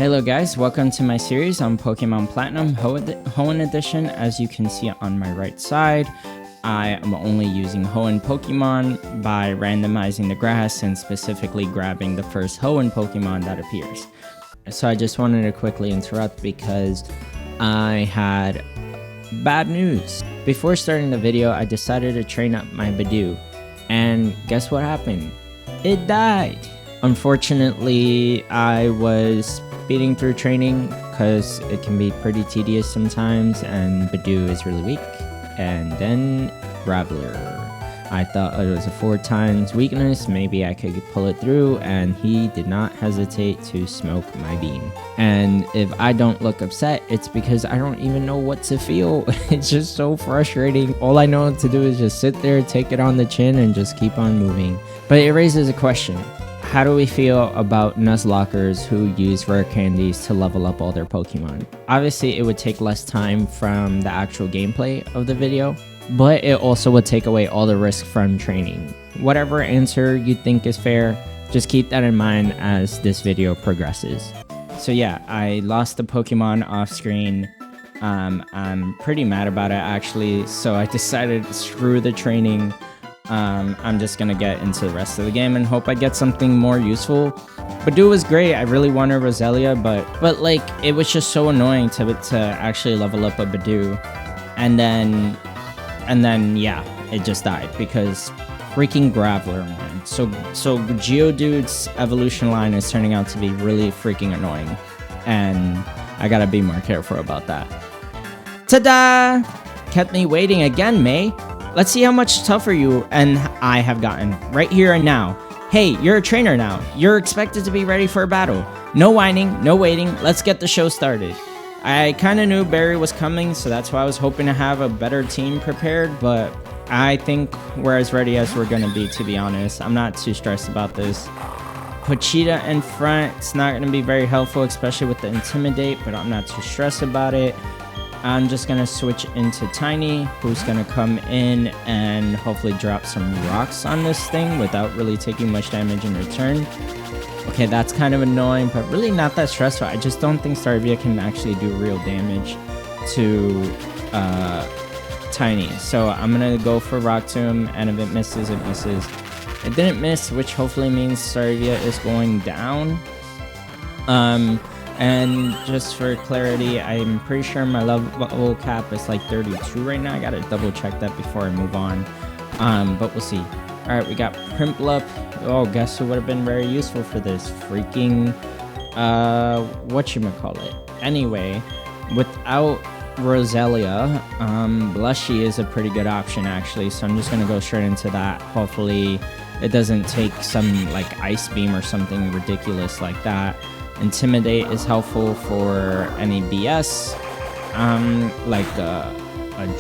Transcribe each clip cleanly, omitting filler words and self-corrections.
Hello guys, welcome to my series on Pokemon Platinum Hoenn Edition. As you can see on my right side, I am only using Hoenn Pokemon by randomizing the grass and specifically grabbing the first Hoenn Pokemon that appears. So I just wanted to quickly interrupt because I had bad news. Before starting the video, I decided to train up my Badoo, and guess what happened? It died! Unfortunately, I was speeding through training because it can be pretty tedious sometimes, and Badoo is really weak. And then Graveler. I thought it was a 4 times weakness, maybe I could pull it through, and he did not hesitate to smoke my beam. And if I don't look upset, it's because I don't even know what to feel. It's just so frustrating. All I know to do is just sit there, take it on the chin, and just keep on moving. But it raises a question. How do we feel about Nuzlockers who use rare candies to level up all their Pokemon? Obviously, it would take less time from the actual gameplay of the video, but it also would take away all the risk from training. Whatever answer you think is fair, just keep that in mind as this video progresses. So yeah, I lost the Pokemon off screen. I'm pretty mad about it actually, so I decided screw the training. I'm just gonna get into the rest of the game and hope I get something more useful. Badoo was great. I really wanted Roselia, but like it was just so annoying to actually level up a Badoo, and then yeah, it just died because freaking Graveler, man. So Geodude's evolution line is turning out to be really freaking annoying, and I gotta be more careful about that. Ta-da! Kept me waiting again, May. Let's see how much tougher you and I have gotten, right here and now. Hey, you're a trainer now. You're expected to be ready for a battle. No whining, no waiting, let's get the show started. I kinda knew Barry was coming, so that's why I was hoping to have a better team prepared, but I think we're as ready as we're gonna be, to be honest. I'm not too stressed about this. Pochita in front, it's not gonna be very helpful, especially with the Intimidate, but I'm not too stressed about it. I'm just gonna switch into Tiny, who's gonna come in and hopefully drop some rocks on this thing without really taking much damage in return. Okay, that's kind of annoying, but really not that stressful. I just don't think Starvia can actually do real damage to Tiny. So I'm gonna go for Rock Tomb, and if it misses, it misses. It didn't miss, which hopefully means Starvia is going down. And just for clarity, I'm pretty sure my level cap is like 32 right now. I gotta double check that before I move on. But we'll see. Alright, we got Prinplup. Oh, guess who would have been very useful for this? Freaking, whatchamacallit. Anyway, without Roselia, Blushy is a pretty good option actually. So I'm just gonna go straight into that. Hopefully it doesn't take some like Ice Beam or something ridiculous like that. Intimidate is helpful for any BS. Like a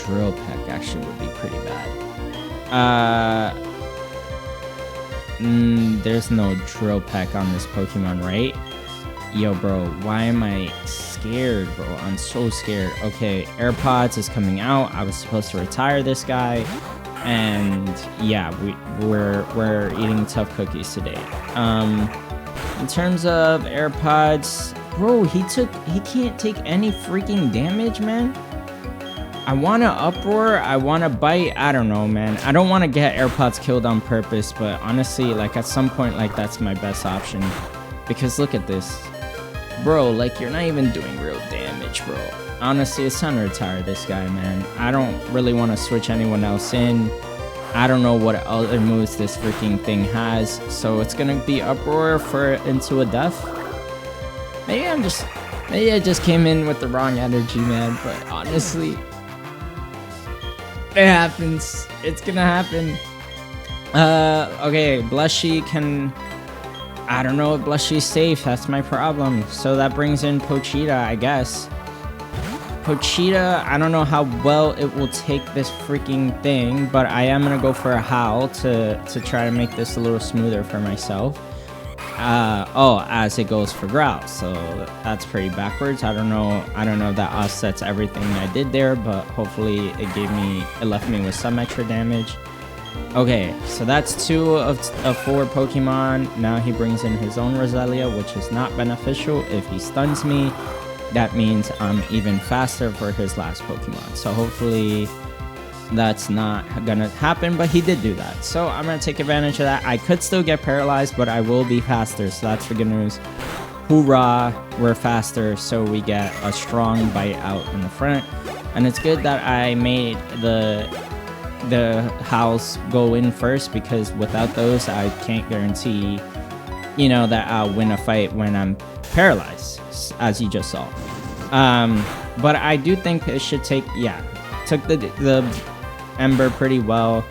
Drill Peck actually would be pretty bad. There's no Drill Peck on this Pokemon, right? Yo, bro, why am I scared, bro? I'm so scared. Okay, AirPods is coming out. I was supposed to retire this guy, and yeah, we're eating tough cookies today. In terms of AirPods, bro, he can't take any freaking damage, man. I want to Uproar, I want to Bite, I don't know, man. I don't want to get AirPods killed on purpose, but honestly, like at some point, like that's my best option. Because look at this. Bro, like you're not even doing real damage, bro. Honestly, it's time to retire this guy, man. I don't really want to switch anyone else in. I don't know what other moves this freaking thing has, so it's gonna be Uproar for into a death. Maybe I just came in with the wrong energy, man, but honestly, it happens. It's gonna happen. Okay, Blushy can, I don't know if Blushy's safe, that's my problem. So that brings in Pochita, I guess. Pochita, I don't know how well it will take this freaking thing, but I am gonna go for a Howl to try to make this a little smoother for myself. As it goes for Growl, so that's pretty backwards. I don't know if that offsets everything I did there, but hopefully it left me with some extra damage. Okay, so that's 2 of 4 Pokemon. Now he brings in his own Roselia, which is not beneficial. If he stuns me, that means I'm even faster for his last Pokemon. So hopefully that's not gonna happen, but he did do that. So I'm gonna take advantage of that. I could still get paralyzed, but I will be faster, so that's the good news. Hoorah, we're faster, so we get a strong bite out in the front. And it's good that I made the howls go in first, because without those I can't guarantee, you know, that I'll win a fight when I'm paralyzed, as you just saw. But I do think it should take, took the Ember pretty well,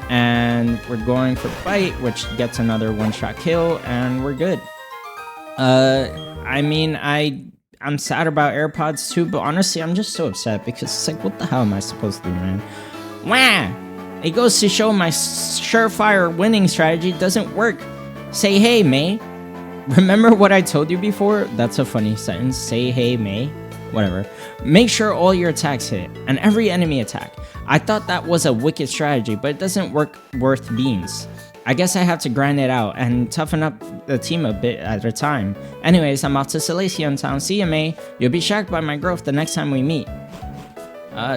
and we're going for bite, which gets another one-shot kill, and we're good. I mean, I'm sad about AirPods too, but honestly I'm just so upset, because it's like, what the hell am I supposed to do, man? Wah! It goes to show my surefire winning strategy doesn't work. Say hey, May. Remember what I told you before? That's a funny sentence. Say hey, May. Whatever. Make sure all your attacks hit, and every enemy attack. I thought that was a wicked strategy, but it doesn't work worth beans. I guess I have to grind it out and toughen up the team a bit at a time. Anyways, I'm off to Salacion Town. See you, May. You'll be shocked by my growth the next time we meet.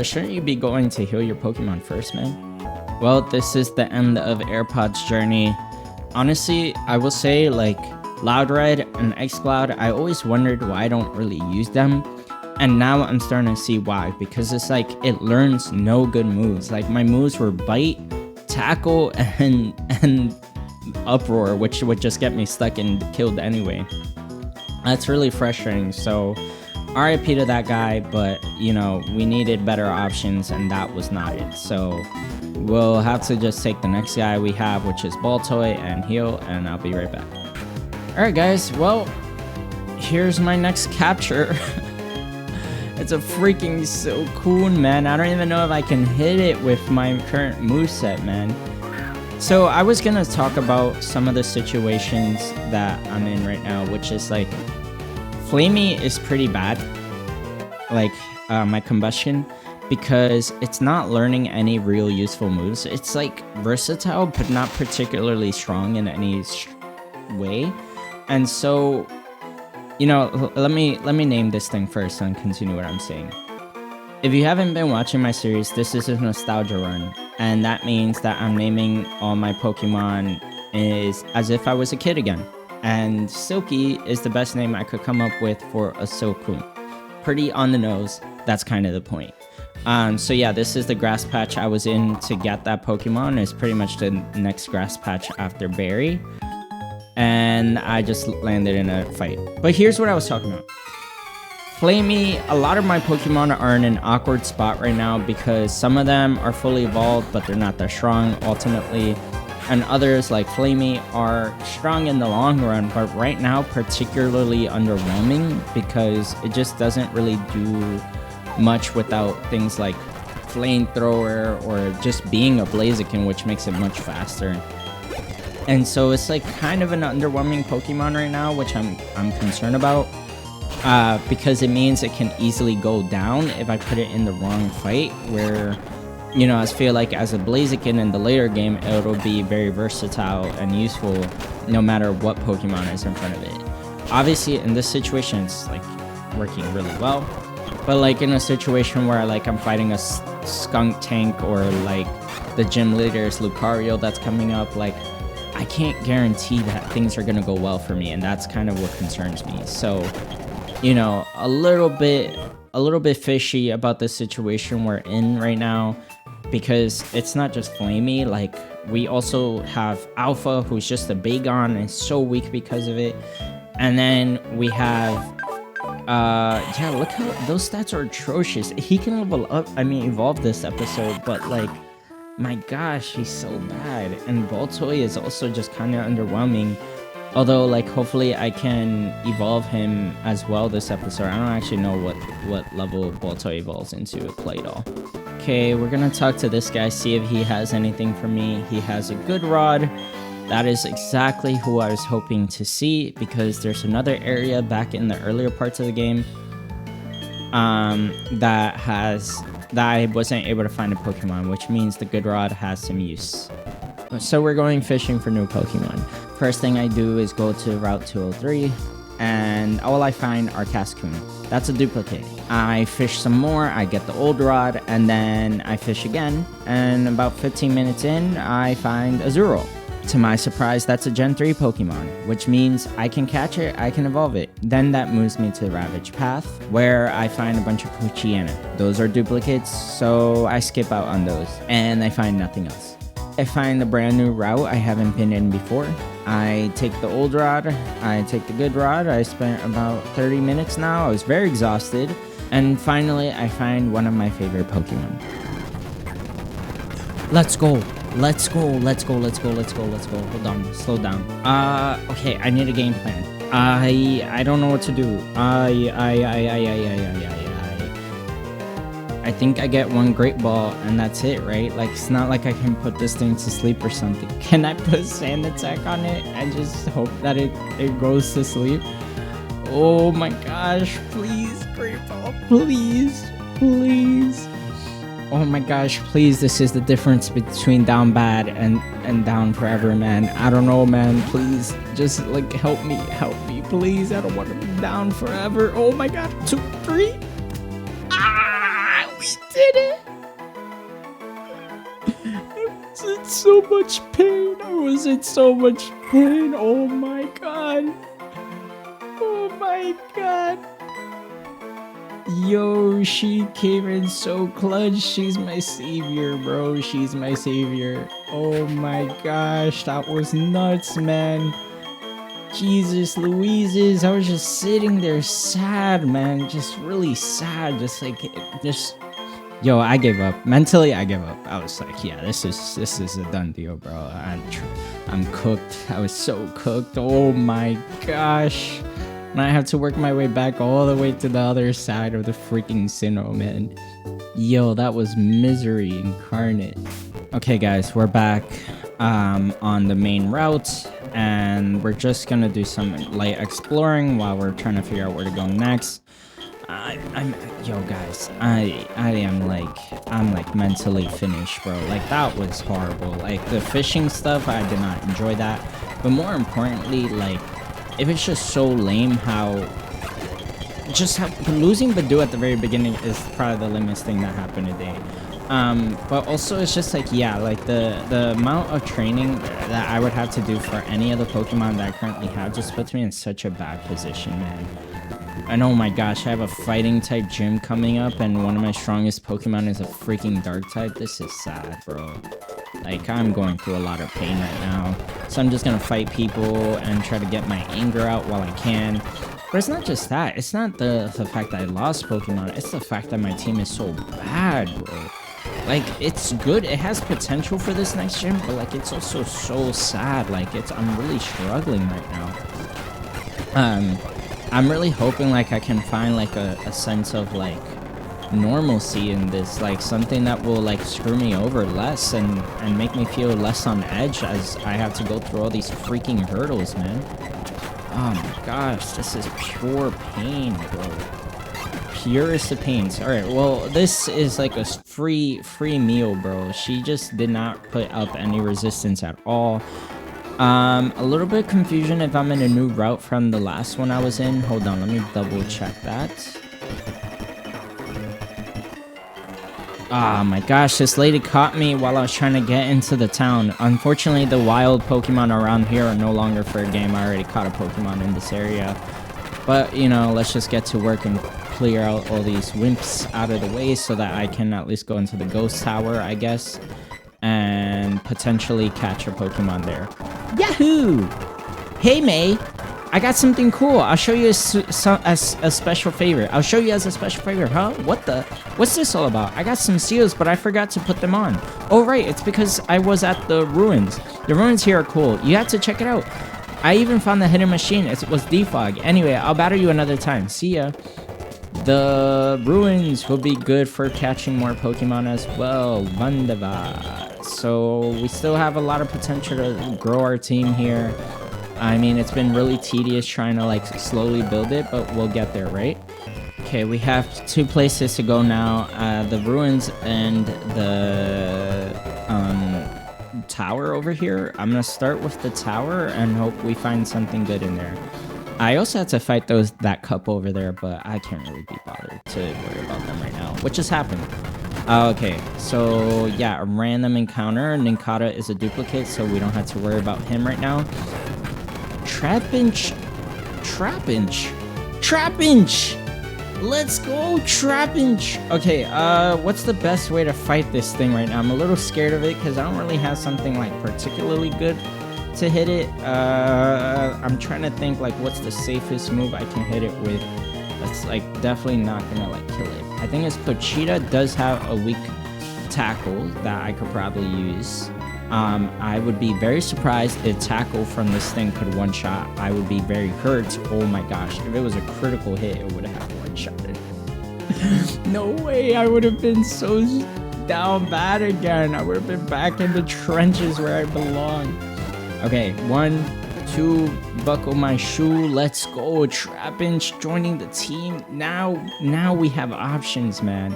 Shouldn't you be going to heal your Pokemon first, man? Well, this is the end of AirPod's journey. Honestly, I will say, like, Loudred and Xcloud, I always wondered why I don't really use them. And now I'm starting to see why. Because it's like, it learns no good moves. Like, my moves were Bite, Tackle, and Uproar, which would just get me stuck and killed anyway. That's really frustrating. So RIP to that guy, but you know, we needed better options, and that was not it. So we'll have to just take the next guy we have, which is Baltoy, and heal, and I'll be right back. Alright guys, well, here's my next capture. It's a freaking Hoenn, man. I don't even know if I can hit it with my current moveset, man. So I was gonna talk about some of the situations that I'm in right now, which is like, Flamey is pretty bad, like my combustion, because it's not learning any real useful moves. It's like versatile, but not particularly strong in any way. And so, you know, let me name this thing first and continue what I'm saying. If you haven't been watching my series, this is a nostalgia run, and that means that I'm naming all my Pokemon as if I was a kid again. And Silky is the best name I could come up with for a Silcoon. Pretty on the nose, that's kind of the point. So yeah, this is the grass patch I was in to get that Pokemon. It's pretty much the next grass patch after Berry. And I just landed in a fight. But here's what I was talking about. Flamey, a lot of my Pokemon are in an awkward spot right now because some of them are fully evolved, but they're not that strong ultimately. And others, like Flamey, are strong in the long run, but right now particularly underwhelming because it just doesn't really do much without things like Flamethrower or just being a Blaziken, which makes it much faster. And so it's like kind of an underwhelming Pokemon right now, which I'm concerned about. Because it means it can easily go down if I put it in the wrong fight, where, you know, I feel like as a Blaziken in the later game, it'll be very versatile and useful no matter what Pokemon is in front of it. Obviously, in this situation, it's like working really well. But like in a situation where like I'm fighting a skunk tank or like the gym leader's Lucario that's coming up, like I can't guarantee that things are gonna go well for me, and that's kind of what concerns me. So, you know, a little bit fishy about the situation we're in right now, because it's not just Flamey. Like, we also have Alpha, who's just a Bagon and so weak because of it. And then we have yeah, look how those stats are atrocious. He can level up, I mean evolve this episode, but like, my gosh, he's so bad. And Baltoy is also just kind of underwhelming. Although, like, hopefully I can evolve him as well this episode. I don't actually know what level Baltoy evolves into with Claydol. Okay, we're gonna talk to this guy, see if he has anything for me. He has a good rod. That is exactly who I was hoping to see, because there's another area back in the earlier parts of the game that has that I wasn't able to find a Pokemon, which means the good rod has some use. So we're going fishing for new Pokemon. First thing I do is go to Route 203, and all I find are Cascoon. That's a duplicate. I fish some more, I get the old rod, and then I fish again, and about 15 minutes in, I find a Zuro. To my surprise, that's a Gen 3 Pokemon, which means I can catch it, I can evolve it. Then that moves me to the Ravage Path, where I find a bunch of Poochyena. Those are duplicates, so I skip out on those, and I find nothing else. I find a brand new route I haven't been in before. I take the old rod, I take the good rod. I spent about 30 minutes now. I was very exhausted. And finally, I find one of my favorite Pokemon. Let's go. Let's go. Let's go. Let's go. Let's go. Let's go. Hold on. Slow down. Okay. I need a game plan. I don't know what to do. I think I get one Great Ball and that's it, right? Like, it's not like I can put this thing to sleep or something. Can I put Sand Attack on it and just hope that it goes to sleep? Oh my gosh, please, Great Ball, please, please. Oh my gosh, please, this is the difference between down bad and down forever, man. I don't know, man, please, just like help me, please. I don't want to be down forever. Oh my god, 2, 3. We did it! I was in so much pain. I was in so much pain. Oh my god. Oh my god. Yo, she came in so clutch. She's my savior, bro. She's my savior. Oh my gosh, that was nuts, man. Jesus Louises, I was just sitting there sad, man. Just really sad. Yo, I gave up. Mentally, I gave up. I was like, yeah, this is a done deal, bro. I'm cooked. I was so cooked. Oh my gosh. And I have to work my way back all the way to the other side of the freaking Sinnoh, man. Yo, that was misery incarnate. Okay, guys, we're back on the main route, and we're just gonna do some light exploring while we're trying to figure out where to go next. Yo guys, I'm like mentally finished, bro. Like, that was horrible. Like, the fishing stuff, I did not enjoy that. But more importantly, like, it was just so lame how losing Badoo at the very beginning is probably the lamest thing that happened today. But also it's just like, yeah, like the amount of training that I would have to do for any of the Pokemon that I currently have just puts me in such a bad position, man. And oh my gosh, I have a fighting type gym coming up, and one of my strongest Pokemon is a freaking dark type. This is sad, bro. Like, I'm going through a lot of pain right now. So I'm just gonna fight people and try to get my anger out while I can. But it's not just that. It's not the fact that I lost Pokemon. It's the fact that my team is so bad, bro. Like, it's good. It has potential for this next gym, but like, it's also so sad. Like, I'm really struggling right now. I'm really hoping like I can find like a sense of like normalcy in this, like something that will like screw me over less and make me feel less on edge as I have to go through all these freaking hurdles, man. Oh my gosh, this is pure pain, bro. Purest of pains. All right, well, this is like a free meal, bro. She just did not put up any resistance at all. A little bit of confusion if I'm in a new route from the last one I was in. Hold on, let me double check that. Ah, my gosh, this lady caught me while I was trying to get into the town. Unfortunately, the wild Pokemon around here are no longer fair game. I already caught a Pokemon in this area. But, you know, let's just get to work and clear out all these wimps out of the way so that I can at least go into the ghost tower, I guess, and potentially catch a Pokemon there. Yahoo! Hey, May, I got something cool. I'll show you as a special favor. I'll show you as a special favor, huh? What's this all about? I got some seals, but I forgot to put them on. Oh, right, it's because I was at the ruins. The ruins here are cool. You have to check it out. I even found the hidden machine. It was defog. Anyway, I'll battle you another time. See ya. The ruins will be good for catching more Pokemon as well. Wunderbar. So we still have a lot of potential to grow our team here. I mean, it's been really tedious trying to like slowly build it, but we'll get there, right? Okay, we have 2 places to go now. The ruins and the tower over here. I'm gonna start with the tower and hope we find something good in there. I also had to fight that couple over there, but I can't really be bothered to worry about them right now. What just happened? Okay, so yeah, a random encounter. Ninkata is a duplicate, so we don't have to worry about him right now. Trapinch. Let's go, Trapinch. Okay, what's the best way to fight this thing right now? I'm a little scared of it because I don't really have something like particularly good to hit it. I'm trying to think like what's the safest move I can hit it with. That's like definitely not gonna like kill it. I think it's Pochita does have a weak tackle that I could probably use. I would be very surprised if tackle from this thing could one-shot. I would be very hurt. Oh my gosh, if it was a critical hit, it would have one-shotted. No way, I would have been so down bad again. I would have been back in the trenches where I belong. Okay, 1, 2, buckle my shoe. Let's go, Trapinch joining the team. Now we have options, man.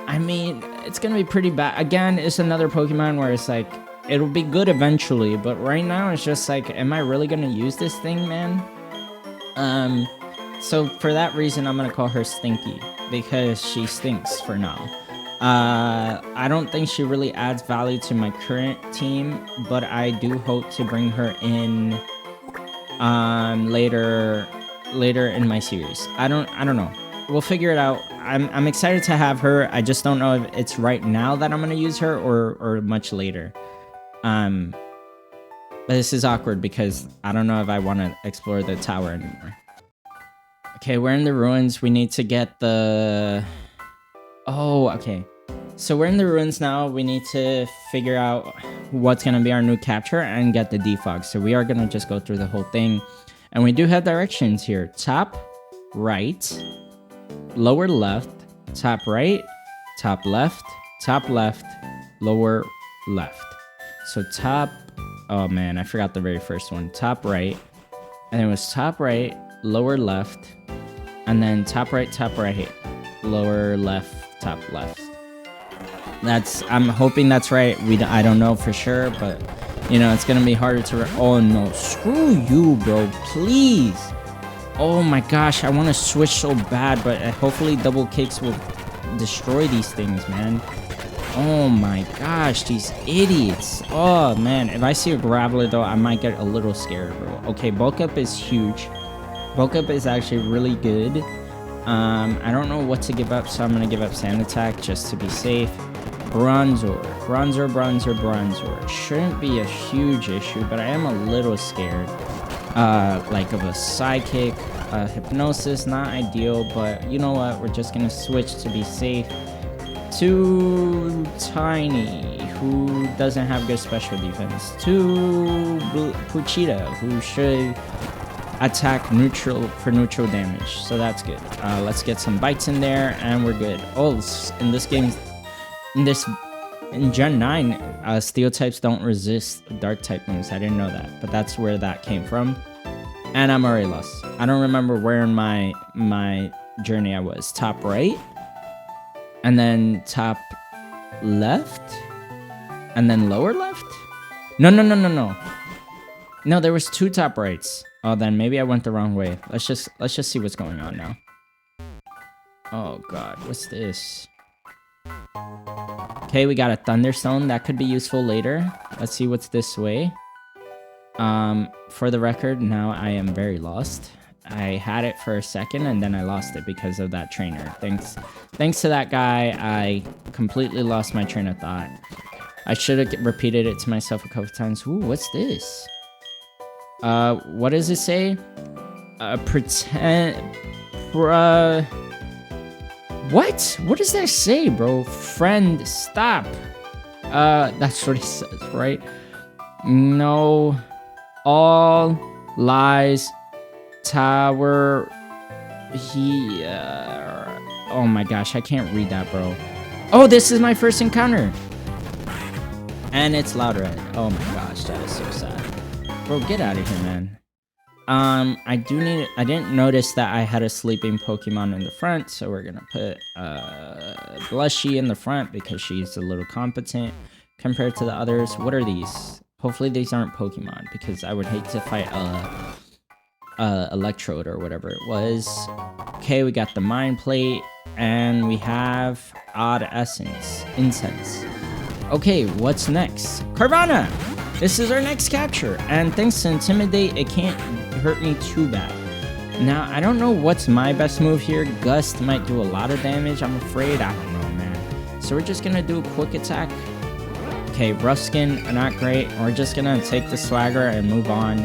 I mean, it's gonna be pretty bad. Again, it's another Pokemon where it's like, it'll be good eventually, but right now it's just like, am I really gonna use this thing, man? So for that reason, I'm gonna call her Stinky, because she stinks for now. I don't think she really adds value to my current team, but I do hope to bring her in, later in my series. I don't know. We'll figure it out. I'm excited to have her. I just don't know if it's right now that I'm gonna use her or much later. But this is awkward because I don't know if I want to explore the tower anymore. Okay, we're in the ruins. We need to get the... Oh, okay. So we're in the ruins now. We need to figure out what's gonna be our new capture and get the defog. So we are gonna just go through the whole thing. And we do have directions here. Top, right, lower left, top right, top left, lower left. So top, oh man, I forgot the very first one. Top right, and it was top right, lower left, and then top right, lower left, top left. I'm hoping that's right. I don't know for sure, but you know, it's gonna be harder to, oh no, screw you, bro, please. Oh my gosh, I want to switch so bad, but hopefully double kicks will destroy these things, man. Oh my gosh, these idiots. Oh man, if I see a Graveler though, I might get a little scared, bro. Okay, bulk up is huge. Bulk up is actually really good. I don't know what to give up, so I'm going to give up Sand Attack just to be safe. Bronzor. Shouldn't be a huge issue, but I am a little scared. Like of a Psychic, Hypnosis, not ideal, but you know what? We're just gonna switch to be safe to Tiny, who doesn't have good special defense, to Pochita, who should attack neutral for neutral damage, so that's good. Let's get some bites in there, and we're good. Oh, in this game, in Gen 9, Steel types don't resist Dark type moves. I didn't know that, but that's where that came from. And I'm already lost. I don't remember where in my journey I was. Top right, and then top left, and then lower left. No. No, there was 2 top rights. Oh, then maybe I went the wrong way. Let's just see what's going on now. Oh god, what's this? Okay, we got a Thunderstone. That could be useful later. Let's see what's this way. For the record, now I am very lost. I had it for a second and then I lost it because of that trainer. Thanks to that guy, I completely lost my train of thought. I should have repeated it to myself a couple times. Ooh, what's this? What does it say? What? What does that say, bro? Friend, stop. That's what it says, right? No. All lies. Tower. Here. Oh my gosh, I can't read that, bro. Oh, this is my first encounter. And it's loud red. Oh my gosh, that is so sad. Bro, get out of here, man. I didn't notice that I had a sleeping Pokemon in the front, so we're gonna put Blushy in the front because she's a little competent compared to the others. What are these? Hopefully these aren't Pokemon, because I would hate to fight Electrode or whatever it was. Okay, we got the Mind Plate, and we have Odd Incense. Okay, what's next? Carvanha! This is our next capture, and thanks to Intimidate, it can't hurt me too bad. Now, I don't know what's my best move here. Gust might do a lot of damage, I'm afraid. I don't know, man. So we're just gonna do a quick attack. Okay, Rough Skin, not great. We're just gonna take the Swagger and move on.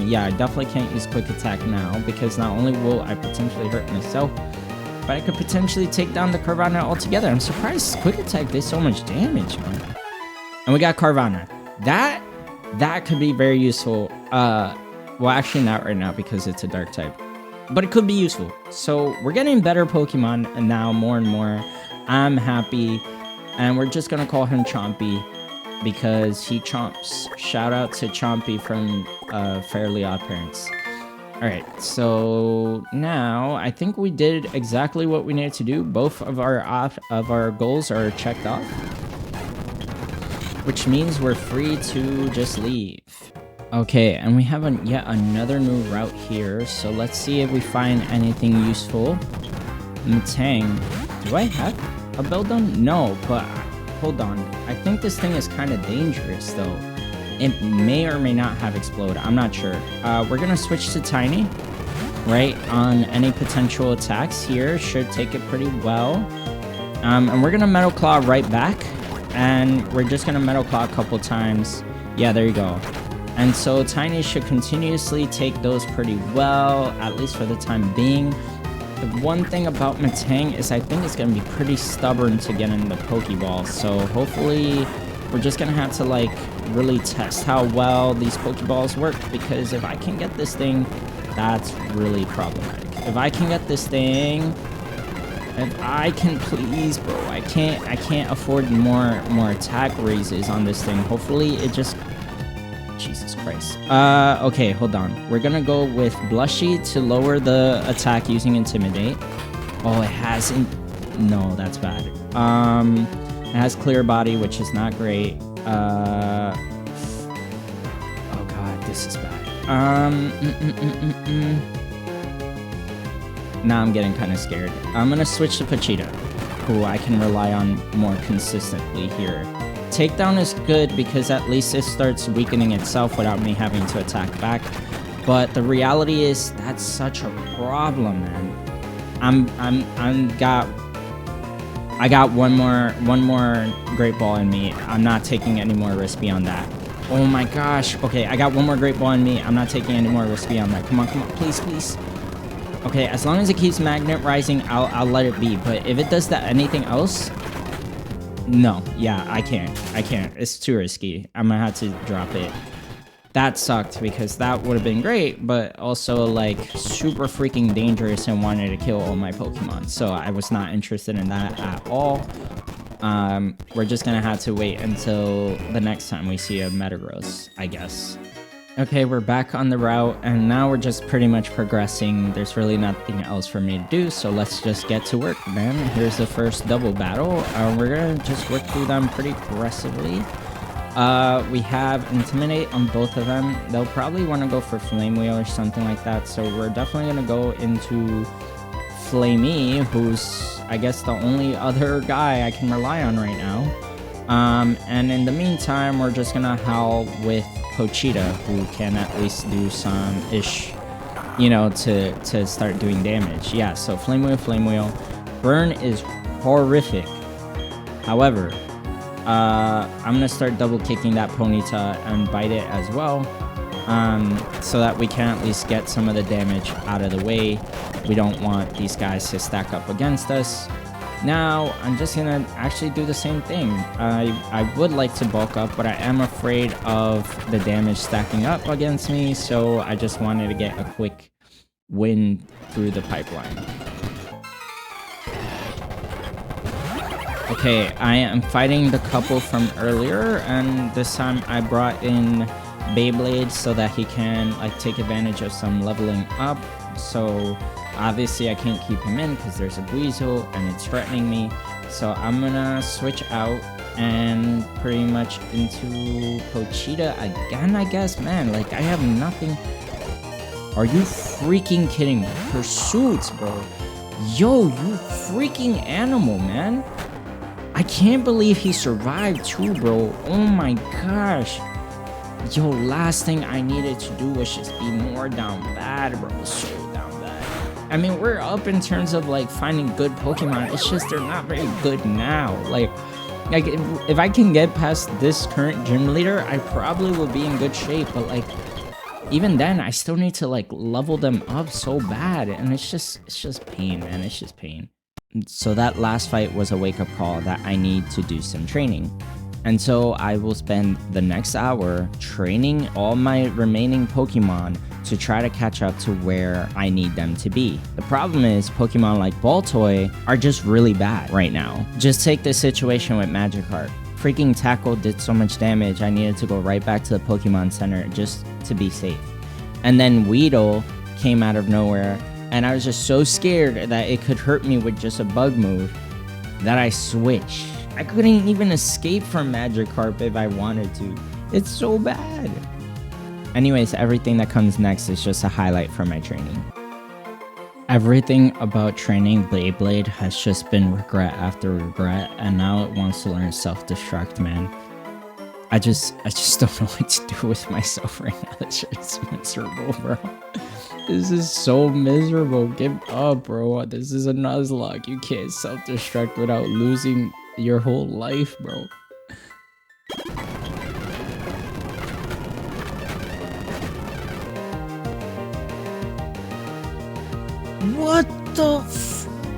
Yeah, I definitely can't use quick attack now, because not only will I potentially hurt myself, but I could potentially take down the Carvanha altogether. I'm surprised quick attack did so much damage, man. And we got Carvanha. That could be very useful. Well, actually not right now because it's a dark type, but it could be useful. So we're getting better Pokemon now, more and more. I'm happy, and we're just gonna call him Chompy because he chomps. Shout out to Chompy from Fairly Odd Parents. Alright, so now I think we did exactly what we needed to do. Both of our goals are checked off, which means we're free to just leave. Okay, and we have yet another new route here, so let's see if we find anything useful. Metang. Do I have a Beldum? No, but hold on. I think this thing is kind of dangerous, though. It may or may not have Explode. I'm not sure. We're going to switch to Tiny, right? On any potential attacks here. Should take it pretty well. And we're going to Metal Claw right back. And we're just going to Metal Claw a couple times. Yeah, there you go. And so Tiny should continuously take those pretty well, at least for the time being. The one thing about Metang is I think it's going to be pretty stubborn to get in the Pokeball. So hopefully we're just going to have to like really test how well these Pokeballs work, because if I can get this thing, that's really problematic. If I can get this thing, if I can please, bro, I can't afford more attack raises on this thing. Hopefully it just, Jesus Christ. Okay, hold on. We're gonna go with Blushy to lower the attack using Intimidate. Oh, it hasn't. No, that's bad. It has Clear Body, which is not great. Oh god, this is bad. Now I'm getting kind of scared. I'm gonna switch to Pachita, who I can rely on more consistently here. Takedown is good because at least it starts weakening itself without me having to attack back. But the reality is that's such a problem, man. I got one more Great Ball in me. I'm not taking any more risk beyond that. Oh my gosh. Okay, I got one more Great Ball in me. I'm not taking any more risk beyond that. Come on, please, please. Okay, as long as it keeps Magnet Rising, I'll let it be. But if it does that anything else, no, yeah, I can't. It's too risky. I'm gonna have to drop it. That sucked because that would have been great, but also like super freaking dangerous and wanted to kill all my Pokemon. So I was not interested in that at all. We're just gonna have to wait until the next time we see a Metagross, I guess. Okay, we're back on the route, and now we're just pretty much progressing. There's really nothing else for me to do, so let's just get to work, man. Here's the first double battle. We're gonna just work through them pretty aggressively. We have Intimidate on both of them. They'll probably want to go for Flame Wheel or something like that, so we're definitely gonna go into Flamey, who's, I guess, the only other guy I can rely on right now. And in the meantime, we're just gonna howl with Pochita, who can at least do some ish, you know, to start doing damage. Yeah, so Flame Wheel. Burn is horrific. However, I'm gonna start double kicking that Ponyta and bite it as well, so that we can at least get some of the damage out of the way. We don't want these guys to stack up against us. Now, I'm just gonna actually do the same thing. I would like to bulk up, but I am afraid of the damage stacking up against me, so I just wanted to get a quick win through the pipeline. Okay, I am fighting the couple from earlier, and this time I brought in Beyblade so that he can like take advantage of some leveling up. So obviously I can't keep him in because there's a Weasel and it's threatening me. So I'm gonna switch out and pretty much into Pochita again, I guess. Man, like I have nothing. Are you freaking kidding me? Pursuits, bro. Yo, you freaking animal, man. I can't believe he survived too, bro. Oh my gosh. Yo, last thing I needed to do was just be more down bad, bro. So down bad. I mean, we're up in terms of like finding good Pokemon. It's just they're not very good now. Like if I can get past this current gym leader, I probably will be in good shape. But like, even then, I still need to like level them up so bad, and it's just pain, man. It's just pain. So that last fight was a wake-up call that I need to do some training. And so I will spend the next hour training all my remaining Pokemon to try to catch up to where I need them to be. The problem is Pokemon like Baltoy are just really bad right now. Just take this situation with Magikarp. Freaking Tackle did so much damage, I needed to go right back to the Pokemon Center just to be safe. And then Weedle came out of nowhere, and I was just so scared that it could hurt me with just a bug move that I switched. I couldn't even escape from Magikarp if I wanted to. It's so bad. Anyways, everything that comes next is just a highlight from my training. Everything about training Beyblade has just been regret after regret, and now it wants to learn self-destruct, man. I just don't know what to do with myself right now. It's just miserable, bro. This is so miserable. Give up, bro. This is a Nuzlocke. You can't self-destruct without losing your whole life, bro. What the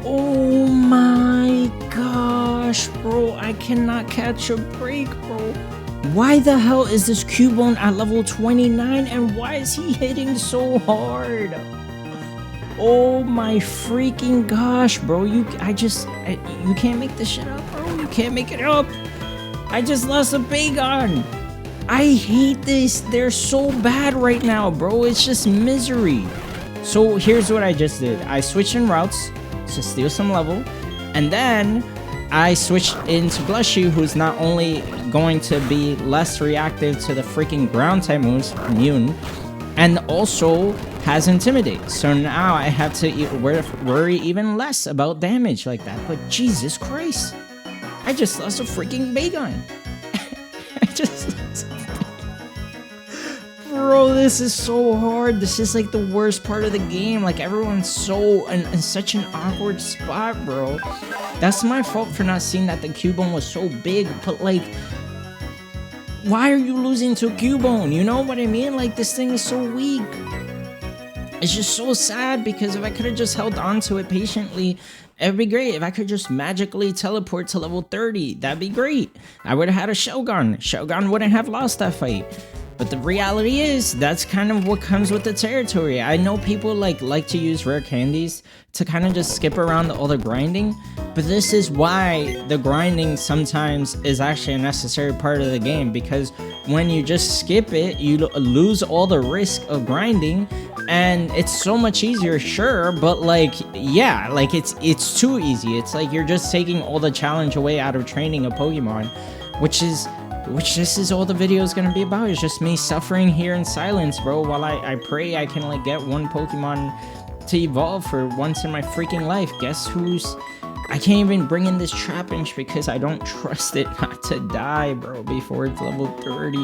oh my gosh, bro. I cannot catch a break, bro. Why the hell is this Cubone at level 29 and why is he hitting so hard? Oh my freaking gosh, bro. You can't make this shit up, bro. You can't make it up. I just lost a Bagon. I hate this. They're so bad right now, bro. It's just misery. So here's what I just did. I switched in routes to steal some level, and then I switched into Blushy, who's not only going to be less reactive to the freaking ground type moves, immune, and also has Intimidate. So now I have to worry even less about damage like that. But Jesus Christ, I just lost a freaking Bagon. I just lost a Bro, this is so hard. This is like the worst part of the game. Like everyone's so in such an awkward spot, bro. That's my fault for not seeing that the Cubone was so big. But like, why are you losing to Cubone? You know what I mean? Like this thing is so weak. It's just so sad because if I could have just held on to it patiently, it'd be great. If I could just magically teleport to level 30, that'd be great. I would have had a Shogun. Shogun wouldn't have lost that fight. But the reality is, that's kind of what comes with the territory. I know people like to use rare candies to kind of just skip around all the grinding, but this is why the grinding sometimes is actually a necessary part of the game, because when you just skip it, you lose all the risk of grinding, and it's so much easier, sure, but like, yeah, like it's too easy. It's like you're just taking all the challenge away out of training a Pokemon, which this is all the video is gonna be about. It's just me suffering here in silence, bro, while I pray I can like get one Pokemon to evolve for once in my freaking life. Guess who's... I can't even bring in this Trapinch because I don't trust it not to die, bro, before it's level 30.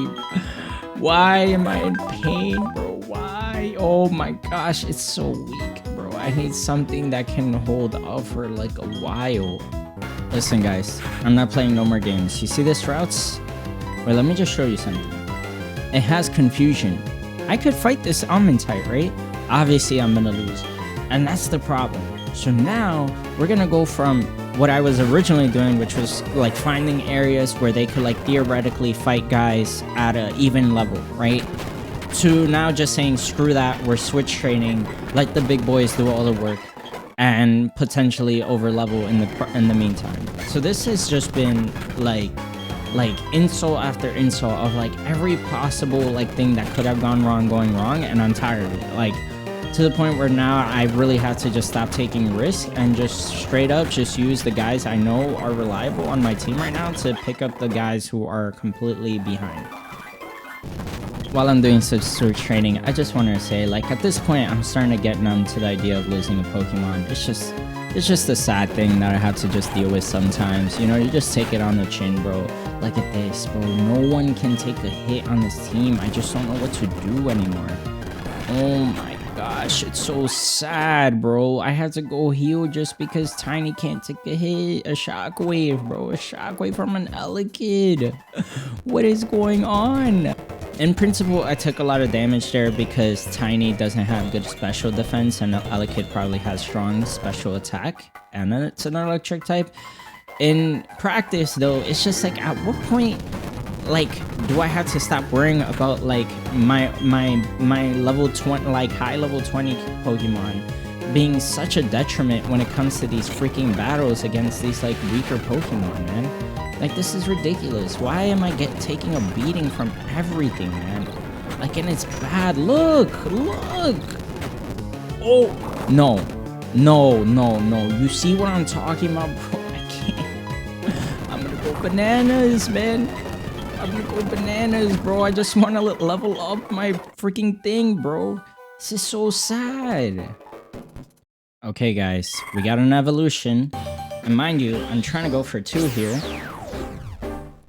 Why am I in pain, bro? Why? Oh my gosh, it's so weak, bro. I need something that can hold up for like a while. Listen, guys, I'm not playing no more games. You see this routes? Wait, let me just show you something. It has confusion. I could fight this Almond type, right? Obviously, I'm gonna lose. And that's the problem. So now, we're gonna go from what I was originally doing, which was like finding areas where they could like theoretically fight guys at an even level, right? To now just saying, screw that, we're switch training, let the big boys do all the work, and potentially over level in the meantime. So this has just been like like insult after insult of like every possible like thing that could have gone wrong going wrong, and I'm tired of it. Like, to the point where now I really have to just stop taking risks and just straight up just use the guys I know are reliable on my team right now to pick up the guys who are completely behind. While I'm doing such sword training, I just want to say, like, at this point I'm starting to get numb to the idea of losing a Pokemon. It's just a sad thing that I have to just deal with sometimes. You know, you just take it on the chin, bro. Look at this, bro. No one can take a hit on this team. I just don't know what to do anymore. Oh my gosh, it's so sad, bro. I had to go heal just because Tiny can't take a hit. A shockwave, bro. A shockwave from an Elekid. What is going on? In principle, I took a lot of damage there because Tiny doesn't have good special defense, and Elekid probably has strong special attack, and it's an electric type. In practice, though, it's just like, at what point, like, do I have to stop worrying about like my level 20, like high level 20 Pokemon being such a detriment when it comes to these freaking battles against these like weaker Pokemon, man? Like, this is ridiculous. Why am I taking a beating from everything, man? Like, and it's bad. Look. Oh, no. You see what I'm talking about, bro? I can't. I'm gonna go bananas, man. I'm gonna go bananas, bro. I just want to level up my freaking thing, bro. This is so sad. Okay, guys. We got an evolution. And mind you, I'm trying to go for 2 here.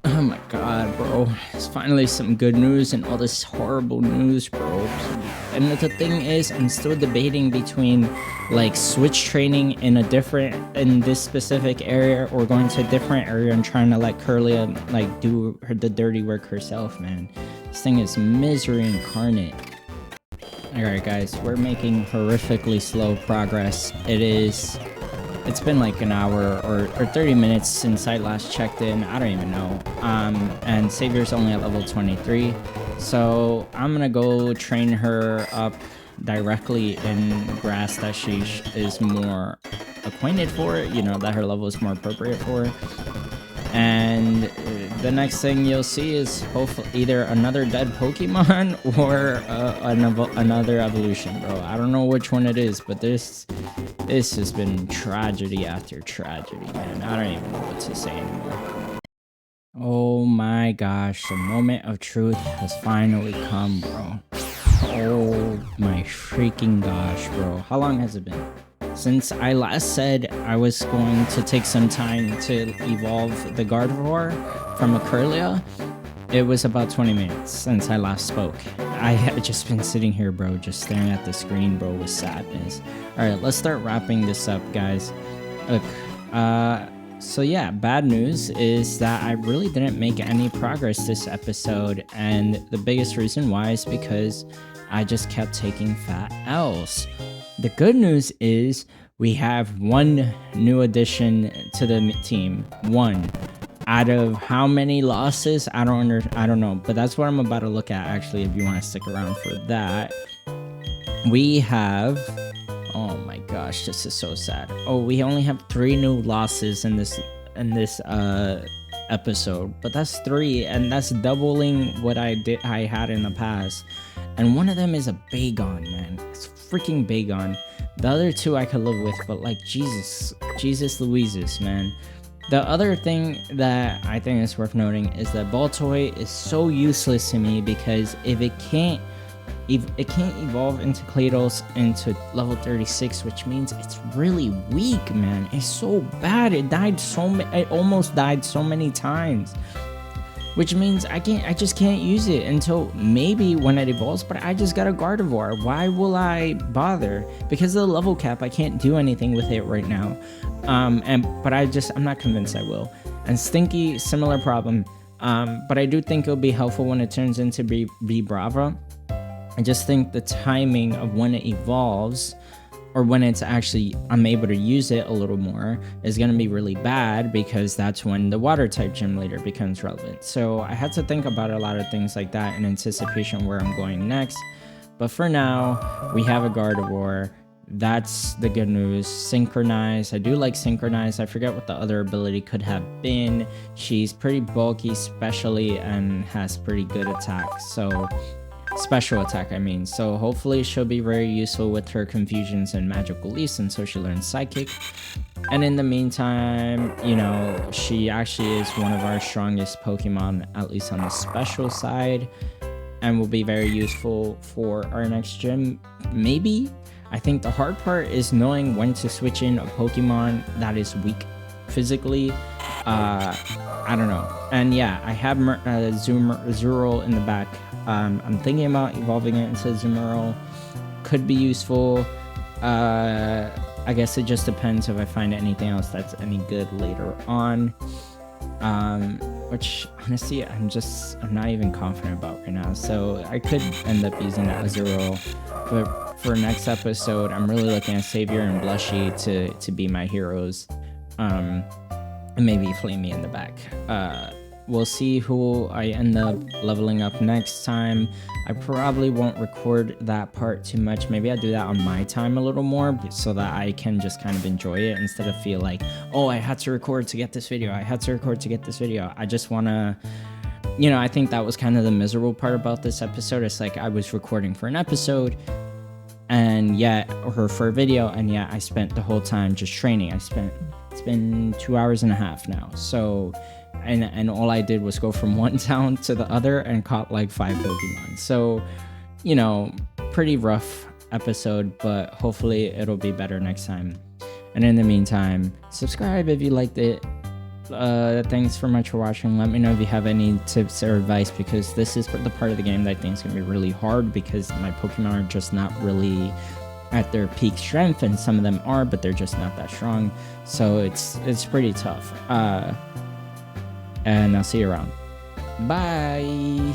Oh my god, bro. It's finally some good news and all this horrible news, bro. And the thing is, I'm still debating between like switch training in this specific area, or going to a different area and trying to let Curlia like do the dirty work herself, man. This thing is misery incarnate. Alright guys, we're making horrifically slow progress. It's been like an hour or 30 minutes since I last checked in. I don't even know. And Savior's only at level 23. So I'm gonna go train her up directly in grass that she is more acquainted for, you know, that her level is more appropriate for. And the next thing you'll see is hopefully either another dead Pokemon or another evolution, bro. I don't know which one it is, but this has been tragedy after tragedy, man. I don't even know what to say anymore. Oh my gosh, the moment of truth has finally come, bro. Oh my freaking gosh, bro. How long has it been? Since I last said I was going to take some time to evolve the Gardevoir from a Curlia, it was about 20 minutes since I last spoke. I had just been sitting here, bro, just staring at the screen, bro, with sadness. Alright, let's start wrapping this up, guys. Look, so yeah, bad news is that I really didn't make any progress this episode, and the biggest reason why is because I just kept taking fat L's. The good news is we have one new addition to the team. One out of how many losses? I don't know, but that's what I'm about to look at actually, if you want to stick around for that. We have, oh my gosh, this is so sad. Oh, we only have 3 new losses in this episode, but that's 3, and that's doubling what I had in the past. And one of them is a Bagon, man. It's freaking Bagon. The other 2 I could live with, but like Jesus Louises, man. The other thing that I think is worth noting is that Baltoy is so useless to me, because if it can't evolve into Klados into level 36, which means it's really weak, man. It's so bad. It almost died so many times, which means I just can't use it until maybe when it evolves. But I just got a Gardevoir. Why will I bother? Because of the level cap, I can't do anything with it right now. But I'm not convinced I will. And Stinky, similar problem. But I do think it'll be helpful when it turns into be Brava. I just think the timing of when it evolves, or when it's actually I'm able to use it a little more, is going to be really bad, because that's when the water type gym leader becomes relevant. So I had to think about a lot of things like that in anticipation where I'm going next. But for now, we have a Gardevoir. that's the good news. Synchronize. I do like Synchronize. I forget what the other ability could have been. She's pretty bulky, especially, and has pretty good attack. So, special attack, I mean. So, hopefully, she'll be very useful with her confusions and magical leaps until she learns Psychic. And in the meantime, you know, she actually is one of our strongest Pokemon, at least on the special side, and will be very useful for our next gym. Maybe. I think the hard part is knowing when to switch in a Pokemon that is weak physically. I don't know. And yeah, I have Zoomerl in the back. I'm thinking about evolving it into Zoomerl. Could be useful. I guess it just depends if I find anything else that's any good later on. Which honestly, I'm not even confident about right now. So I could end up using that Azurill, but for next episode, I'm really looking at Savior and Blushy to be my heroes. And maybe Flamey in the back. We'll see who I end up leveling up next time. I probably won't record that part too much. Maybe I'll do that on my time a little more so that I can just kind of enjoy it instead of feel like, oh, I had to record to get this video. I just want to, you know, I think that was kind of the miserable part about this episode. It's like I was recording for an episode and yet, or for a video, and yet I spent the whole time just training. It's been 2 hours and a half now. So, and all I did was go from one town to the other and caught like 5 Pokemon. So, you know, pretty rough episode, but hopefully it'll be better next time. And in the meantime, subscribe if you liked it. Thanks so much for watching. Let me know if you have any tips or advice, because this is the part of the game that I think is going to be really hard because my Pokemon are just not really at their peak strength, and some of them are, but they're just not that strong. So it's pretty tough. And I'll see you around. Bye!